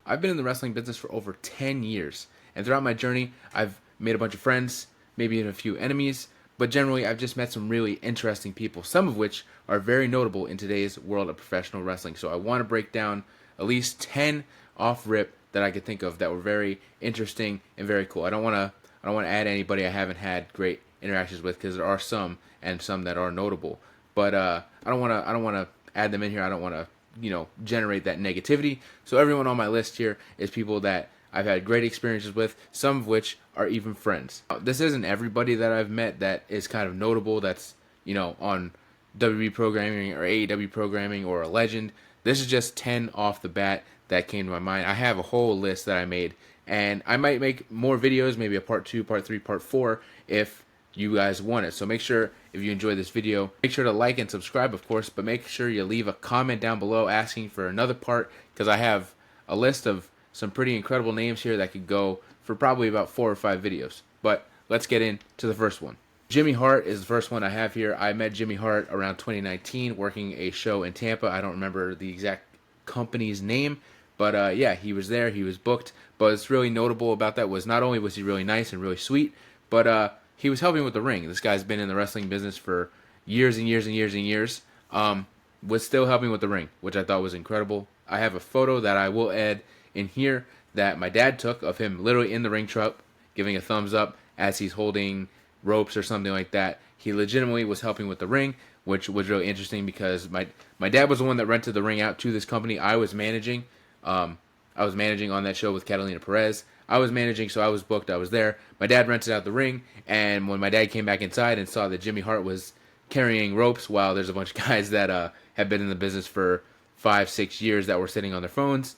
I've been in the wrestling business for over 10 years. And throughout my journey, I've made a bunch of friends, maybe even a few enemies, but generally I've just met some really interesting people, some of which are very notable in today's world of professional wrestling. So I want to break down at least 10 off rip that I could think of that were very interesting and very cool. I don't want to add anybody I haven't had great interactions with, because there are some and some that are notable. But I don't want to add them in here. I don't want to generate that negativity. So everyone on my list here is people that I've had great experiences with, some of which are even friends. This isn't everybody that I've met that is kind of notable, that's on WWE programming or AEW programming or a legend. This is just 10 off the bat that came to my mind. I have a whole list that I made, and I might make more videos, maybe a part 2, part 3, part 4 if you guys want it. So make sure, if you enjoyed this video, make sure to like and subscribe, of course, but make sure you leave a comment down below asking for another part, because I have a list of some pretty incredible names here that could go for probably about 4 or 5 videos. But let's get into the first one. Jimmy Hart is the first one I have here. I met Jimmy Hart around 2019 working a show in Tampa. I don't remember the exact company's name, but yeah, he was there. He was booked. But what's really notable about that was not only was he really nice and really sweet, but he was helping with the ring. This guy's been in the wrestling business for years and years and years and years. Was still helping with the ring, which I thought was incredible. I have a photo that I will add in here that my dad took of him literally in the ring truck, giving a thumbs up as he's holding ropes or something like that. He legitimately was helping with the ring, which was really interesting because my dad was the one that rented the ring out to this company. I was managing. I was managing on that show with Catalina Perez. I was managing, so I was booked. I was there. My dad rented out the ring, and when my dad came back inside and saw that Jimmy Hart was carrying ropes while there's a bunch of guys that have been in the business for 5-6 years that were sitting on their phones,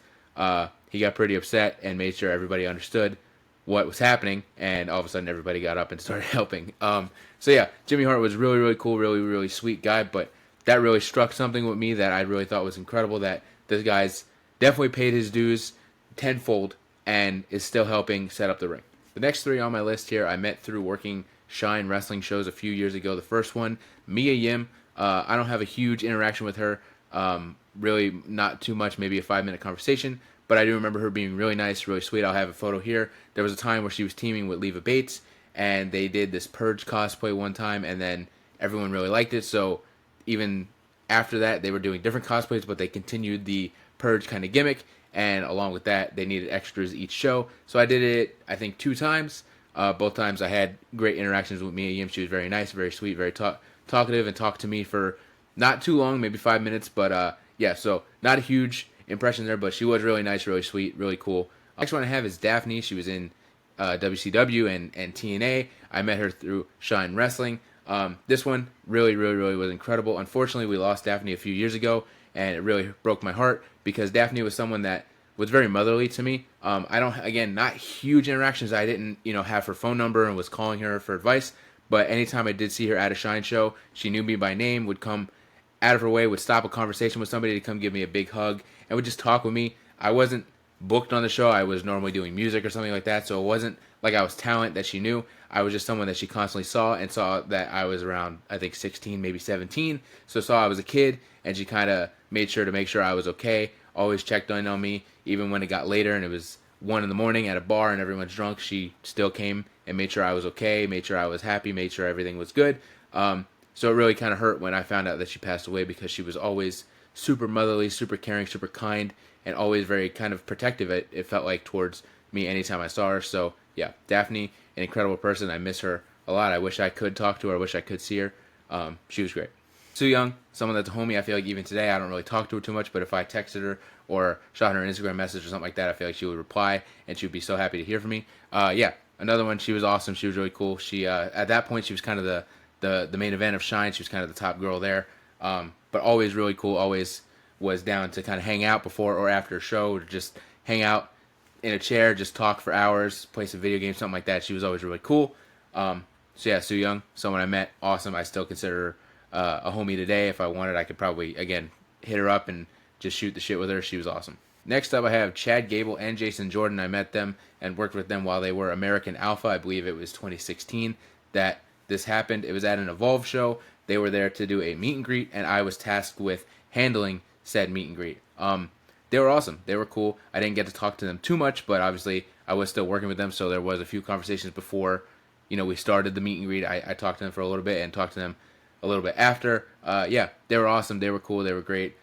he got pretty upset and made sure everybody understood what was happening, and all of a sudden everybody got up and started helping. So yeah, Jimmy Hart was really, really cool, really, really sweet guy, but that really struck something with me that I really thought was incredible, that this guy's definitely paid his dues tenfold and is still helping set up the ring. The next 3 on my list here I met through working Shine wrestling shows a few years ago. The first one, Mia Yim. I don't have a huge interaction with her, really not too much, maybe a 5-minute conversation, but I do remember her being really nice, really sweet. I'll have a photo here. There was a time where she was teaming with Leva Bates, and they did this Purge cosplay one time, and then everyone really liked it, so even after that, they were doing different cosplays, but they continued the Purge kind of gimmick, and along with that, they needed extras each show. So I did it, I think, 2 times. Both times I had great interactions with Mia Yim. She was very nice, very sweet, very talkative, and talked to me for not too long, maybe 5 minutes, but yeah, so not a huge impression there, but she was really nice, really sweet, really cool. Next one I have is Daphne. She was in WCW and TNA. I met her through Shine Wrestling. This one really, really, really was incredible. Unfortunately, we lost Daphne a few years ago, and it really broke my heart because Daphne was someone that was very motherly to me. I don't, again, not huge interactions. I didn't, have her phone number and was calling her for advice, but anytime I did see her at a Shine show, she knew me by name, would come out of her way, would stop a conversation with somebody to come give me a big hug, and would just talk with me. I wasn't booked on the show. I was normally doing music or something like that, so it wasn't like I was talent that she knew. I was just someone that she constantly saw and saw that I was around, I think, 16, maybe 17, so saw I was a kid, and she kind of made sure to make sure I was okay, always checked in on me, even when it got later and it was 1 in the morning at a bar and everyone's drunk, she still came and made sure I was okay, made sure I was happy, made sure everything was good. So it really kind of hurt when I found out that she passed away because she was always super motherly, super caring, super kind, and always very kind of protective, it felt like, towards me anytime I saw her. So yeah, Daphne, an incredible person. I miss her a lot. I wish I could talk to her. I wish I could see her. She was great. Sue Young, someone that's a homie. I feel like even today I don't really talk to her too much, but if I texted her or shot her an Instagram message or something like that, I feel like she would reply and she would be so happy to hear from me. Yeah, another one. She was awesome. She was really cool. She at that point she was kind of the main event of Shine. She was kind of the top girl there, but always really cool. Always was down to kind of hang out before or after a show, or just hang out in a chair, just talk for hours, play some video games, something like that. She was always really cool. So yeah, Sue Young, someone I met, awesome. I still consider her a homie today. If I wanted, I could probably, again, hit her up and just shoot the shit with her. She was awesome. Next up, I have Chad Gable and Jason Jordan. I met them and worked with them while they were American Alpha. I believe it was 2016 that this happened. It was at an Evolve show. They were there to do a meet and greet, and I was tasked with handling said meet and greet. they were awesome. They were cool. I didn't get to talk to them too much, but obviously I was still working with them, so there was a few conversations before, we started the meet and greet. I talked to them for a little bit and talked to them a little bit after. Yeah, they were awesome. They were cool. They were great.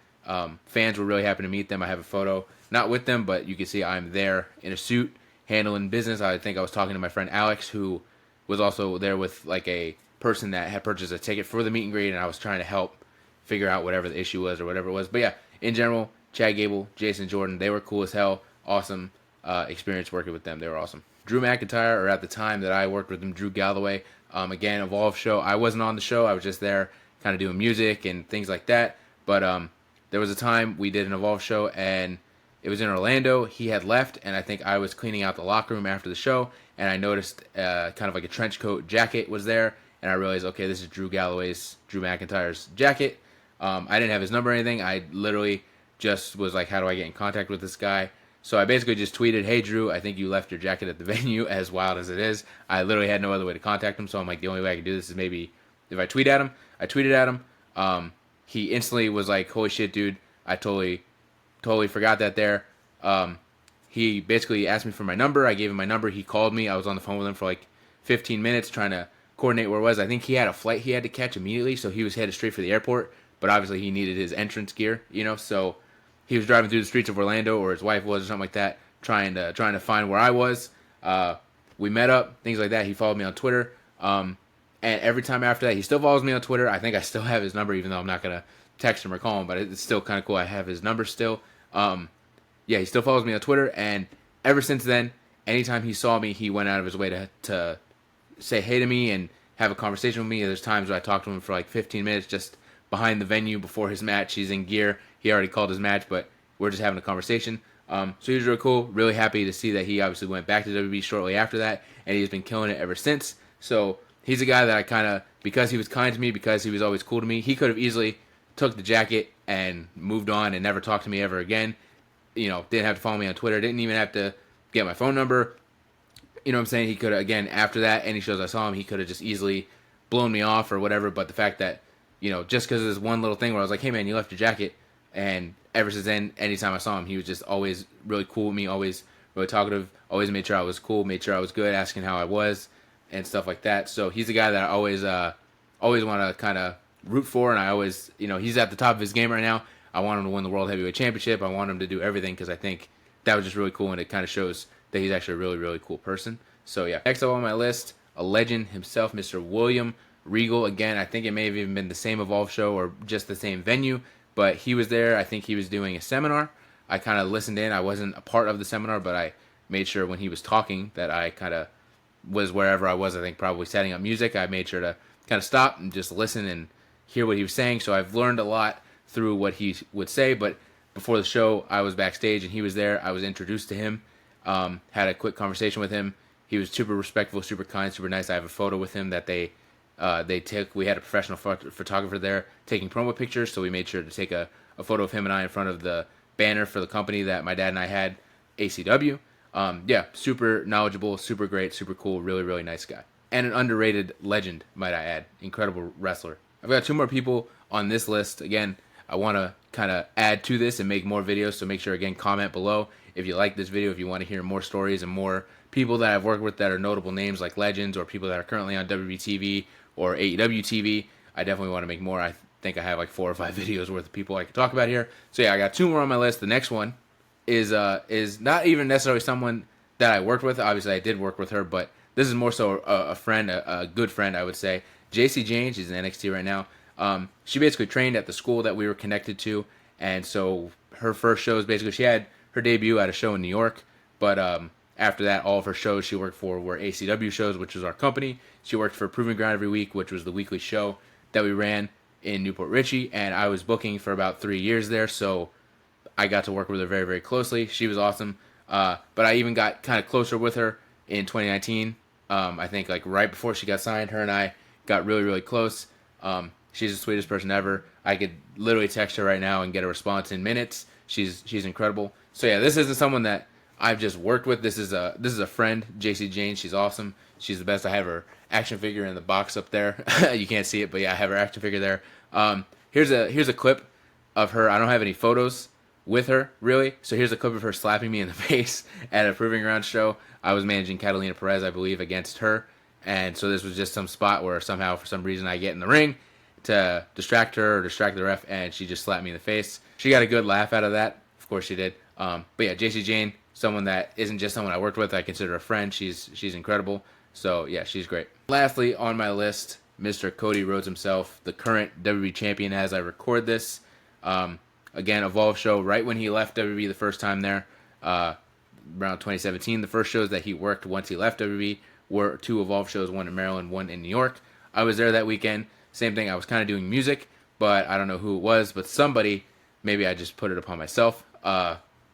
Fans were really happy to meet them. I have a photo, not with them, but you can see I'm there in a suit handling business. I think I was talking to my friend Alex, who was also there with like a person that had purchased a ticket for the meet and greet, and I was trying to help figure out whatever the issue was or whatever it was. But yeah, in general, Chad Gable, Jason Jordan, they were cool as hell. Awesome experience working with them. They were awesome. Drew McIntyre, or at the time that I worked with him, Drew Galloway. Again, Evolve show. I wasn't on the show. I was just there kind of doing music and things like that. But there was a time we did an Evolve show, and it was in Orlando. He had left, and I think I was cleaning out the locker room after the show, and I noticed kind of like a trench coat jacket was there, and I realized, okay, this is Drew McIntyre's jacket. I didn't have his number or anything. I literally just was like, how do I get in contact with this guy? So I basically just tweeted, hey, Drew, I think you left your jacket at the venue, as wild as it is. I literally had no other way to contact him, so I'm like, the only way I can do this is maybe if I tweet at him. I tweeted at him. He instantly was like, holy shit, dude, I totally forgot that there. He basically asked me for my number. I gave him my number. He called me. I was on the phone with him for like 15 minutes trying to coordinate where it was. I think he had a flight he had to catch immediately, so he was headed straight for the airport. But obviously he needed his entrance gear, so he was driving through the streets of Orlando, or his wife was, or something like that, trying to find where I was. We met up, things like that. He followed me on Twitter. And every time after that, he still follows me on Twitter. I think I still have his number, even though I'm not going to text him or call him, but it's still kind of cool. I have his number still. Yeah, he still follows me on Twitter, and ever since then, anytime he saw me, he went out of his way to say hey to me and have a conversation with me. There's times where I talked to him for like 15 minutes just behind the venue before his match. He's in gear. He already called his match, but we're just having a conversation. So he was really cool. Really happy to see that he obviously went back to WWE shortly after that, and he's been killing it ever since. So he's a guy that I kind of, because he was kind to me, because he was always cool to me, he could have easily took the jacket and moved on and never talked to me ever again. Didn't have to follow me on Twitter. Didn't even have to get my phone number. You know what I'm saying? He could have, again, after that, any shows I saw him, he could have just easily blown me off or whatever. But the fact that, just because of this one little thing where I was like, hey, man, you left your jacket. And ever since then, anytime I saw him, he was just always really cool with me, always really talkative, always made sure I was cool, made sure I was good, asking how I was and stuff like that. So he's a guy that I always want to kind of root for. And I always, he's at the top of his game right now. I want him to win the World Heavyweight Championship. I want him to do everything because I think that was just really cool, and it kind of shows that he's actually a really, really cool person. So, yeah. Next up on my list, a legend himself, Mr. William Regal. Again, I think it may have even been the same Evolve show or just the same venue, but he was there. I think he was doing a seminar. I kind of listened in. I wasn't a part of the seminar, but I made sure when he was talking that I kind of was wherever I was, I think probably setting up music. I made sure to kind of stop and just listen and hear what he was saying. So I've learned a lot through what he would say, but before the show, I was backstage and he was there. I was introduced to him, had a quick conversation with him. He was super respectful, super kind, super nice. I have a photo with him that they took. We had a professional photographer there taking promo pictures, so we made sure to take a photo of him and I in front of the banner for the company that my dad and I had, ACW. Yeah, super knowledgeable, super great, super cool, really, really nice guy. And an underrated legend, might I add. Incredible wrestler. I've got two more people on this list. Again, I want to kind of add to this and make more videos, so make sure, again, comment below if you like this video, if you want to hear more stories and more people that I've worked with that are notable names like legends or people that are currently on WWE TV or AEW TV. I definitely want to make more. I think I have like 4 or 5 videos worth of people I can talk about here. So yeah, I got 2 more on my list. The next one is not even necessarily someone that I worked with. Obviously, I did work with her, but this is more so a friend, a good friend, I would say. JC Jane, she's in NXT right now. She basically trained at the school that we were connected to, and so her first shows, basically, she had her debut at a show in New York, but after that, all of her shows she worked for were ACW shows, which was our company. She worked for Proving Ground every week, which was the weekly show that we ran in Newport Richie, and I was booking for about 3 years there, so I got to work with her very, very closely. She was awesome, but I even got kind of closer with her in 2019. I think like right before she got signed, her and I got really, really close. She's the sweetest person ever. I could literally text her right now and get a response in minutes. She's incredible. So yeah, this isn't someone that I've just worked with. This is a friend, JC Jane. She's awesome. She's the best. I have her action figure in the box up there. You can't see it, but yeah, I have her action figure there. Here's a clip of her. I don't have any photos with her, really. So here's a clip of her slapping me in the face at a Proving Ground show. I was managing Catalina Perez, I believe, against her. And so this was just some spot where somehow, for some reason, I get in the ring to distract her or distract the ref, and she just slapped me in the face. She got a good laugh out of that. Of course she did. But yeah, JC Jane, someone that isn't just someone I worked with, I consider a friend. She's incredible. So yeah, she's great. Lastly on my list, Mr. Cody Rhodes himself, the current WWE champion as I record this. Again, Evolve show right when he left WWE the first time there, around 2017. The first shows that he worked once he left WWE were 2 Evolve shows, one in Maryland, one in New York. I was there that weekend. Same thing, I was kind of doing music, but I don't know who it was, but somebody, maybe I just put it upon myself,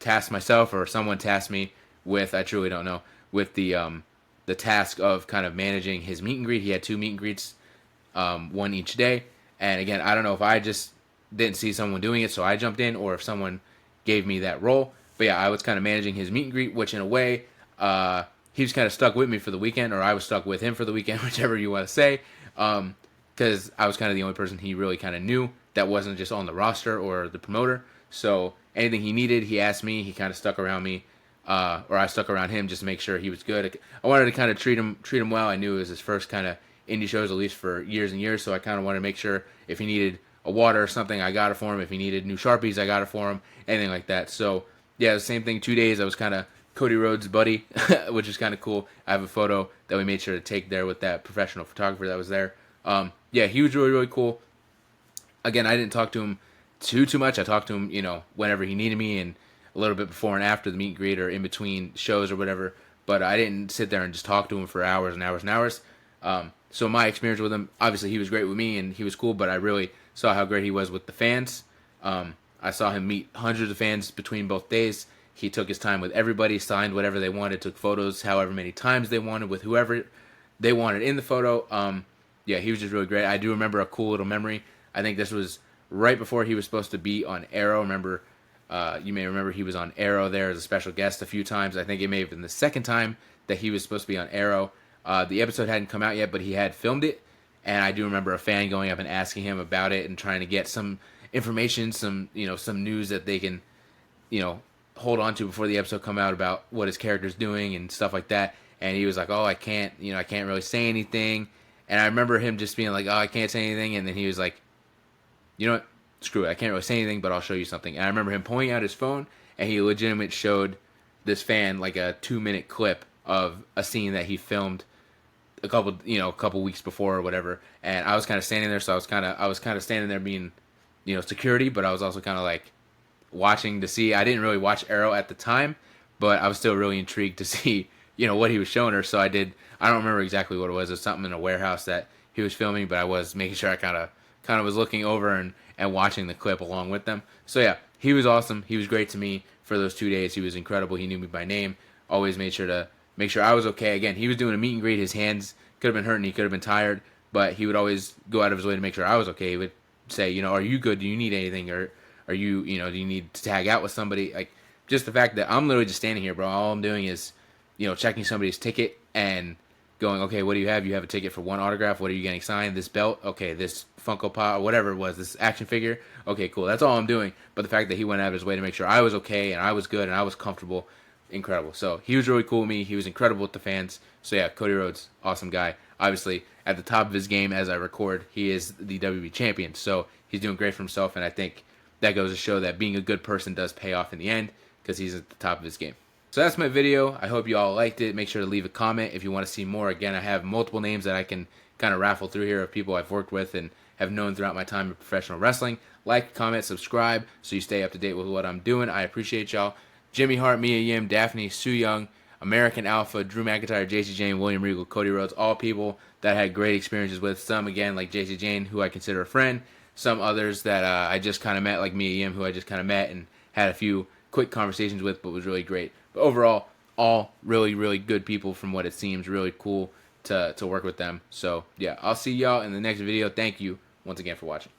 tasked myself, or someone tasked me with, I truly don't know, with the task of kind of managing his meet and greet. He had 2 meet and greets, one each day. And again, I don't know if I just didn't see someone doing it, so I jumped in, or if someone gave me that role. But yeah, I was kind of managing his meet and greet, which in a way, he was kind of stuck with me for the weekend, or I was stuck with him for the weekend, whichever you want to say. Because I was kind of the only person he really kind of knew that wasn't just on the roster or the promoter. So anything he needed, he asked me. He kind of stuck around me, or I stuck around him just to make sure he was good. I wanted to kind of treat him well. I knew it was his first kind of indie shows, at least for years and years. So I kind of wanted to make sure if he needed a water or something, I got it for him. If he needed new Sharpies, I got it for him. Anything like that. So yeah, the same thing. 2 days, I was kind of Cody Rhodes' buddy, which is kind of cool. I have a photo that we made sure to take there with that professional photographer that was there. Yeah, he was really, really cool. Again, I didn't talk to him too much. I talked to him, whenever he needed me, and a little bit before and after the meet and greet, or in between shows or whatever. But I didn't sit there and just talk to him for hours and hours and hours. So my experience with him, obviously he was great with me and he was cool, but I really saw how great he was with the fans. I saw him meet hundreds of fans between both days. He took his time with everybody, signed whatever they wanted, took photos however many times they wanted with whoever they wanted in the photo. Yeah, he was just really great. I do remember a cool little memory. I think this was right before he was supposed to be on Arrow. You may remember he was on Arrow there as a special guest a few times. I think it may have been the second time that he was supposed to be on Arrow. The episode hadn't come out yet, but he had filmed it. And I do remember a fan going up and asking him about it and trying to get some information, some news that they can, hold on to before the episode come out about what his character's doing and stuff like that. And he was like, "Oh, I can't really say anything." And I remember him just being like, "Oh, I can't say anything." And then he was like, "You know what? Screw it. I can't really say anything, but I'll show you something." And I remember him pulling out his phone, and he legitimately showed this fan like a 2-minute clip of a scene that he filmed a couple weeks before or whatever. And I was kind of standing there, so I was kind of standing there being, security, but I was also kind of like watching to see. I didn't really watch Arrow at the time, but I was still really intrigued to see, what he was showing her. So I don't remember exactly what it was. It was something in a warehouse that he was filming, but I was making sure I kind of was looking over and watching the clip along with them. So yeah, he was awesome. He was great to me for those 2 days. He was incredible. He knew me by name. Always made sure to make sure I was okay. Again, he was doing a meet and greet. His hands could have been hurting. He could have been tired, but he would always go out of his way to make sure I was okay. He would say, "Are you good? Do you need anything? Or are you, do you need to tag out with somebody?" Like, just the fact that I'm literally just standing here, bro. All I'm doing is, checking somebody's ticket and going, "Okay, what do you have? You have a ticket for one autograph. What are you getting signed? This belt? Okay, this Funko Pop, or whatever it was, this action figure. Okay, cool. That's all I'm doing." But the fact that he went out of his way to make sure I was okay and I was good and I was comfortable, incredible. So he was really cool with me. He was incredible with the fans. So yeah, Cody Rhodes, awesome guy. Obviously, at the top of his game as I record, he is the WWE champion. So he's doing great for himself, and I think that goes to show that being a good person does pay off in the end, because he's at the top of his game. So that's my video. I hope you all liked it. Make sure to leave a comment if you want to see more. Again, I have multiple names that I can kind of raffle through here of people I've worked with and have known throughout my time in professional wrestling. Like, comment, subscribe so you stay up to date with what I'm doing. I appreciate y'all. Jimmy Hart, Mia Yim, Daphne, Sue Young, American Alpha, Drew McIntyre, JC Jane, William Regal, Cody Rhodes, all people that I had great experiences with. Some, again, like JC Jane, who I consider a friend. Some others that I just kind of met, like Mia Yim, who I just kind of met and had a few quick conversations with, but was really great. But overall, all really, really good people from what it seems. Really cool to work with them. So, yeah, I'll see y'all in the next video. Thank you once again for watching.